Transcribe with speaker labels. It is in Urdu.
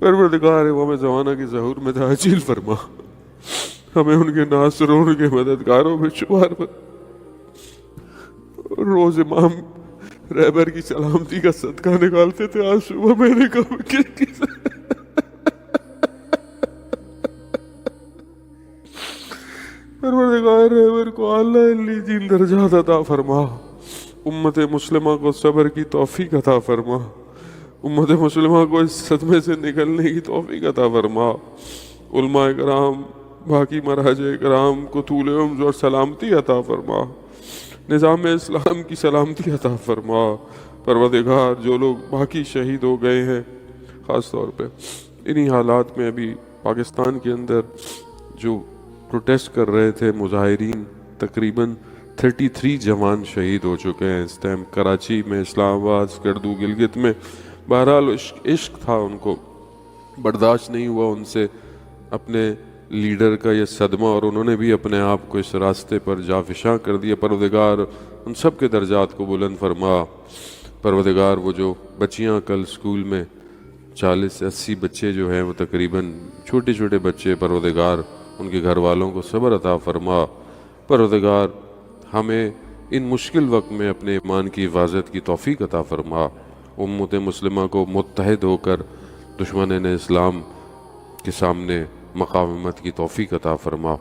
Speaker 1: پروردگار امام زمانہ کی ظہور میں تعجیل فرما، ہمیں ان کے ناصروں، ان کے مددگاروں میں شمار کر۔ روز امام رہبر کی سلامتی کا صدقہ نکالتے تھے، آج صبح میں نے کہا پروردگار رہبر کو اعلیٰ علیین درجات عطا فرما، امت مسلمہ کو صبر کی توفیق عطا فرما، امت مسلمہ کو اس صدمے سے نکلنے کی توفیق عطا فرما، علماء کرام، باقی مراجع کرام کو طول عمر اور سلامتی عطا فرما، نظام اسلام کی سلامتی عطا فرما۔ پروردگار جو لوگ باقی شہید ہو گئے ہیں، خاص طور پہ انہی حالات میں ابھی پاکستان کے اندر جو پروٹیسٹ کر رہے تھے مظاہرین، تقریباً 33 جوان شہید ہو چکے ہیں اس ٹائم، کراچی میں، اسلام آباد، سکردو، گلگت میں۔ بہرحال عشق تھا، ان کو برداشت نہیں ہوا ان سے اپنے لیڈر کا یہ صدمہ، اور انہوں نے بھی اپنے آپ کو اس راستے پر جافشاں کر دیا۔ پروردگار ان سب کے درجات کو بلند فرما۔ پروردگار وہ جو بچیاں کل سکول میں 40 سے 80 بچے جو ہیں وہ تقریباً چھوٹے چھوٹے بچے، پروردگار ان کے گھر والوں کو صبر عطا فرما۔ پروردگار ہمیں ان مشکل وقت میں اپنے ایمان کی حفاظت کی توفیق عطا فرما، امت مسلمہ کو متحد ہو کر دشمنان اسلام کے سامنے مقاومت کی توفیق عطا فرما۔